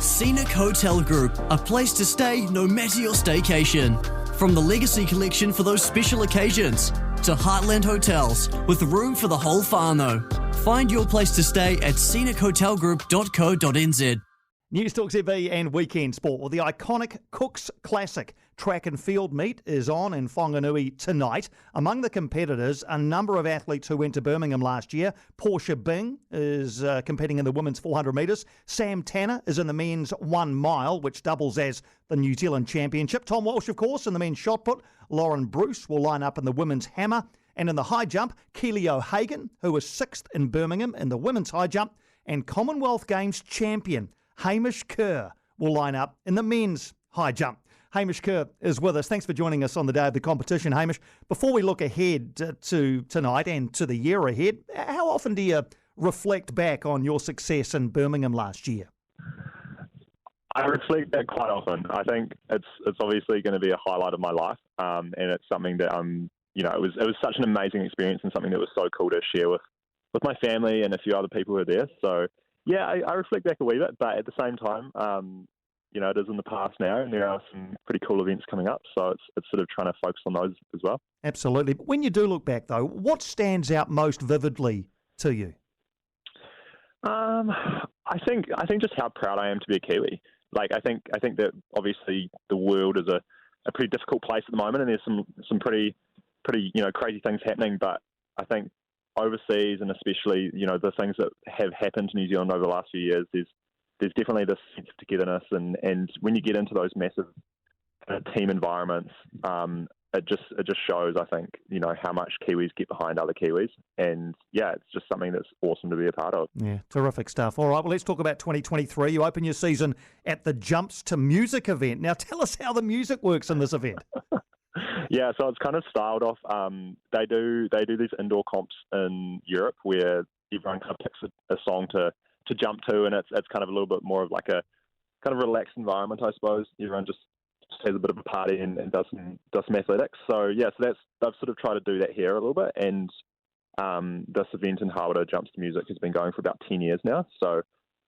Scenic Hotel Group, a place to stay no matter your staycation. From the Legacy Collection for those special occasions to Heartland Hotels with room for the whole whānau. Find your place to stay at scenichotelgroup.co.nz. News Talk TV and Weekend Sport. Well, the iconic Cooks Classic track and field meet is on in Whanganui tonight. Among the competitors, a number of athletes who went to Birmingham last year. Portia Bing is competing in the women's 400 metres. Sam Tanner is in the men's 1 mile, which doubles as the New Zealand Championship. Tom Walsh, of course, in the men's shot put. Lauren Bruce will line up in the women's hammer. And in the high jump, Keely O'Hagan, who was 6th in Birmingham in the women's high jump. And Commonwealth Games champion Hamish Kerr will line up in the men's high jump. Hamish Kerr is with us. Thanks for joining us on the day of the competition, Hamish. Before we look ahead to tonight and to the year ahead, how often do you reflect back on your success in Birmingham last year? I reflect back quite often. I think it's obviously going to be a highlight of my life, and it's something that it was such an amazing experience and something that was so cool to share with my family and a few other people who were there. So yeah, I reflect back a wee bit, but at the same time, it is in the past now, and there are some pretty cool events coming up. So it's sort of trying to focus on those as well. Absolutely. But when you do look back, though, what stands out most vividly to you? I think just how proud I am to be a Kiwi. Like I think that obviously the world is a pretty difficult place at the moment, and there's some pretty crazy things happening. But I think overseas, and especially the things that have happened to New Zealand over the last few years, there's definitely this sense of togetherness, and when you get into those massive team environments, it just shows, I think, how much Kiwis get behind other Kiwis, and yeah, it's just something that's awesome to be a part of. Yeah, terrific stuff. All right, well, let's talk about 2023. You open your season at the Jumps to Music event. Now, tell us how the music works in this event. Yeah, so it's kind of styled off. They do these indoor comps in Europe where everyone kind of picks a song to jump to, and it's kind of a little bit more of like a kind of relaxed environment, I suppose. Everyone just has a bit of a party and does some athletics. So yeah, so they've sort of tried to do that here a little bit, and this event in Hawera, Jumps to Music, has been going for about 10 years now. So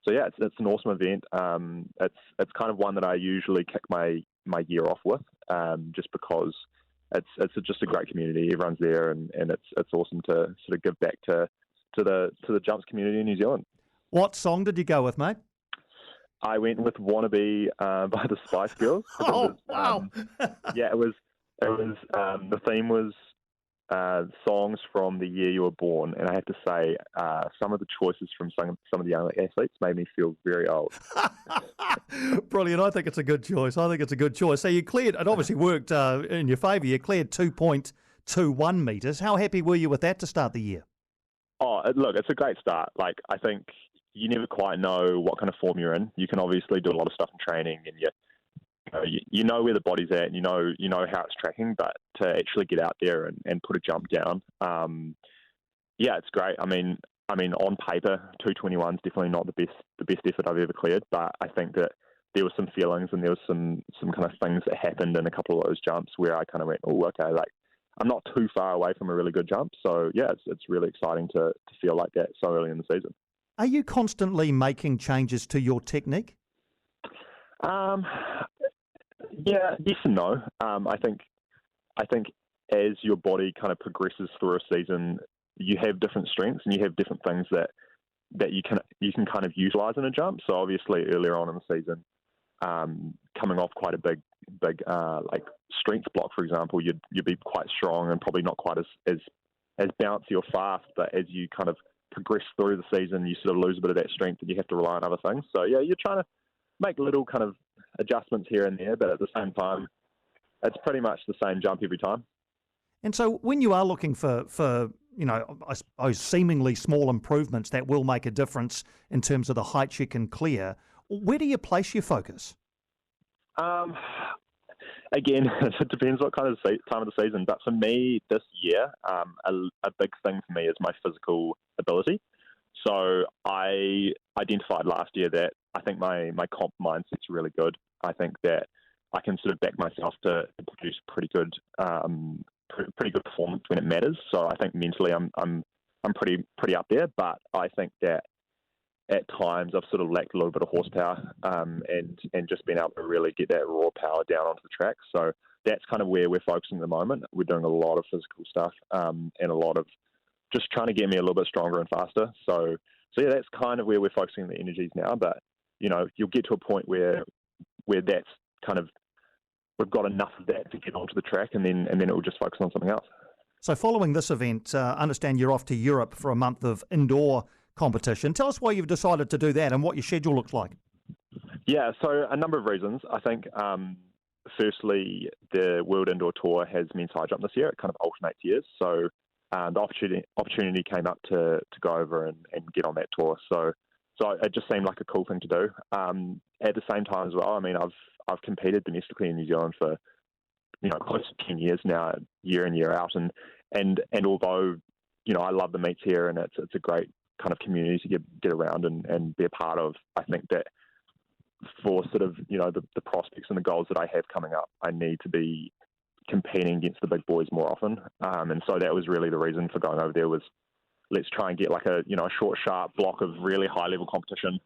yeah, it's an awesome event. It's kind of one that I usually kick my year off with, just because it's just a great community. Everyone's there, and it's awesome to sort of give back to the jumps community in New Zealand. What song did you go with, mate? I went with "Wannabe" by the Spice Girls. Wow! Yeah, it was. The theme was songs from the year you were born, and I have to say, some of the choices from some of the young athletes made me feel very old. Brilliant! I think it's a good choice. So you cleared. It obviously worked in your favour. You cleared 2.21 metres. How happy were you with that to start the year? Oh, look, it's a great start. Like, I think you never quite know what kind of form you're in. You can obviously do a lot of stuff in training, and you know where the body's at, and you know how it's tracking. But to actually get out there and put a jump down, yeah, it's great. I mean, on paper, 221 is definitely not the best effort I've ever cleared. But I think that there were some feelings, and there was some kind of things that happened in a couple of those jumps where I kind of went, oh, okay, like, I'm not too far away from a really good jump. So, yeah, it's really exciting to feel like that so early in the season. Are you constantly making changes to your technique? Yeah, yes and no. I think as your body kind of progresses through a season, you have different strengths and you have different things that you can kind of utilize in a jump. So obviously earlier on in the season, coming off quite a big like strength block, for example, you'd be quite strong and probably not quite as bouncy or fast. But as you kind of progress through the season, you sort of lose a bit of that strength and you have to rely on other things. So yeah, you're trying to make little kind of adjustments here and there, but at the same time, it's pretty much the same jump every time. And so when you are looking for I suppose seemingly small improvements that will make a difference in terms of the heights you can clear, where do you place your focus? Again, it depends what kind of time of the season. But for me, this year, a big thing for me is my physical ability. So I identified last year that I think my comp mindset's really good. I think that I can sort of back myself to produce pretty good performance when it matters. So I think mentally I'm pretty up there. But I think that at times I've sort of lacked a little bit of horsepower and just being able to really get that raw power down onto the track. So that's kind of where we're focusing at the moment. We're doing a lot of physical stuff and a lot of just trying to get me a little bit stronger and faster. So yeah, that's kind of where we're focusing the energies now. But, you'll get to a point where that's kind of, we've got enough of that to get onto the track and then it will just focus on something else. So following this event, I understand you're off to Europe for a month of indoor competition. Tell us why you've decided to do that and what your schedule looks like. Yeah, so a number of reasons. I think, firstly, the World Indoor Tour has men's high jump this year. It kind of alternates years. So the opportunity came up to go over and get on that tour. So it just seemed like a cool thing to do. At the same time as well, I mean, I've competed domestically in New Zealand for close to 10 years now, year in, year out, and although I love the meets here and it's a great kind of community to get around and be a part of, I think that for sort of the prospects and the goals that I have coming up, I need to be competing against the big boys more often, and so that was really the reason for going over there. Was let's try and get like a short, sharp block of really high level competition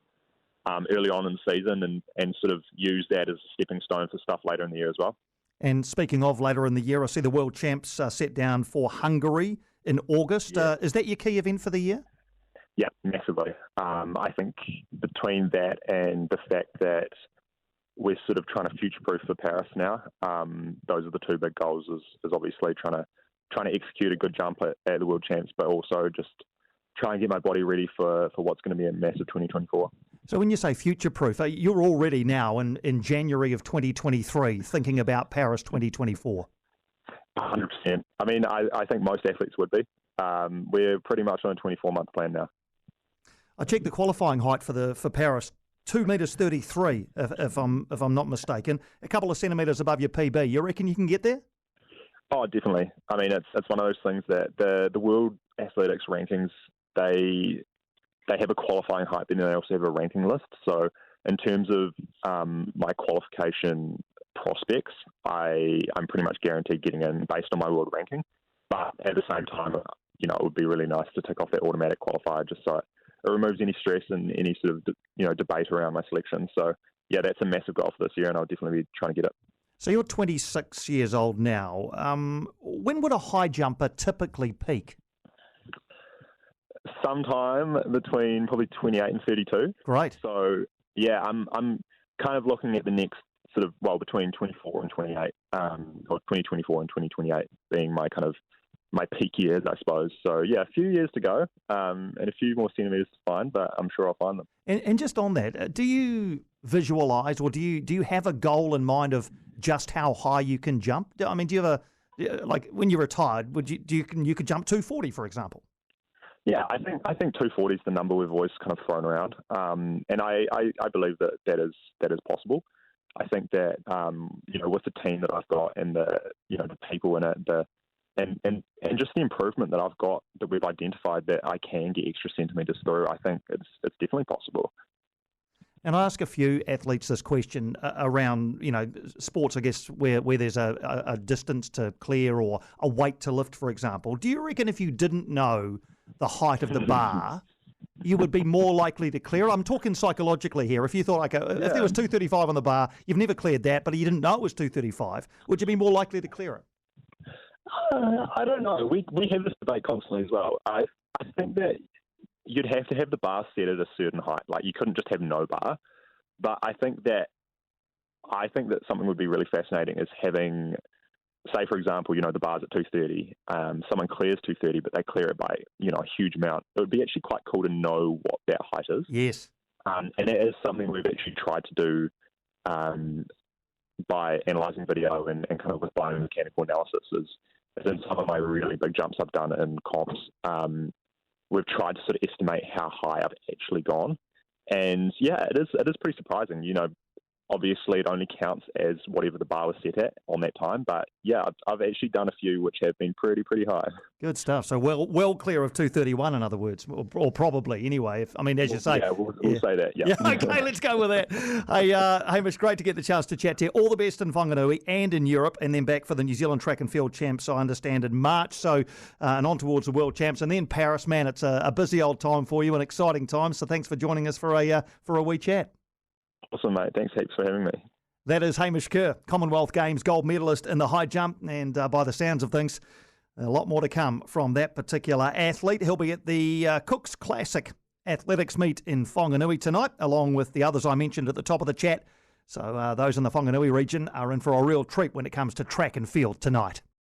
early on in the season, and sort of use that as a stepping stone for stuff later in the year as well. And speaking of later in the year, I see the World Champs set down for Hungary in August. Yeah. Is that your key event for the year? Yeah, massively. I think between that and the fact that we're sort of trying to future-proof for Paris now, those are the two big goals. Is obviously trying to execute a good jump at the World Champs, but also just try and get my body ready for what's going to be a massive 2024. So when you say future-proof, you're already now in January of 2023 thinking about Paris 2024. 100%. I mean, I think most athletes would be. We're pretty much on a 24-month plan now. I checked the qualifying height for Paris, 2.33 meters, if I'm not mistaken, a couple of centimetres above your PB. You reckon you can get there? Oh, definitely. I mean, it's one of those things that the World Athletics rankings, they have a qualifying height, but then they also have a ranking list. So in terms of my qualification prospects, I'm pretty much guaranteed getting in based on my world ranking. But at the same time, it would be really nice to tick off that automatic qualifier just so it removes any stress and any sort of debate around my selection. So yeah, that's a massive goal for this year, and I'll definitely be trying to get it. So you're 26 years old now. When would a high jumper typically peak? Sometime between probably 28 and 32. Great. So yeah, I'm kind of looking at the next sort of, between 24 and 28, or 2024 and 2028 being my kind of my peak years, I suppose. So yeah, a few years to go, and a few more centimetres to find, but I'm sure I'll find them. And just on that, do you visualise or do you have a goal in mind of just how high you can jump? I mean, do you have like when you're retired, you could jump 240, for example? Yeah, I think 240 is the number we've always kind of thrown around, and I believe that is possible. I think that with the team that I've got and the people in it, and just the improvement that I've got, that we've identified that I can get extra centimetres through, I think it's definitely possible. And I ask a few athletes this question around, sports, I guess, where there's a distance to clear or a weight to lift, for example. Do you reckon if you didn't know the height of the bar, you would be more likely to clear? I'm talking psychologically here. If you thought, if there was 235 on the bar, you've never cleared that, but you didn't know it was 235, would you be more likely to clear it? I don't know. We have this debate constantly as well. I think that you'd have to have the bar set at a certain height. Like, you couldn't just have no bar. But I think that something would be really fascinating is having, say, for example, the bar's at 230. Someone clears 230, but they clear it by a huge amount. It would be actually quite cool to know what that height is. Yes. And it is something we've actually tried to do by analysing video and kind of with biomechanical analysis. Is in some of my really big jumps I've done in comps, we've tried to sort of estimate how high I've actually gone. And yeah, it is pretty surprising. obviously it only counts as whatever the bar was set at on that time. But yeah, I've actually done a few which have been pretty high. Good stuff. So well clear of 2:31, in other words, or probably anyway. As you say. Yeah, we'll say that. Yeah. Okay, let's go with that. Hey, Hamish, great to get the chance to chat to you. All the best in Whanganui and in Europe, and then back for the New Zealand Track and Field Champs, I understand, in March. So, and on towards the World Champs, and then Paris. Man, it's a busy old time for you, an exciting time. So thanks for joining us for a wee chat. Awesome, mate. Thanks heaps for having me. That is Hamish Kerr, Commonwealth Games gold medalist in the high jump, and by the sounds of things, a lot more to come from that particular athlete. He'll be at the Cooks Classic Athletics meet in Whanganui tonight, along with the others I mentioned at the top of the chat. So those in the Whanganui region are in for a real treat when it comes to track and field tonight.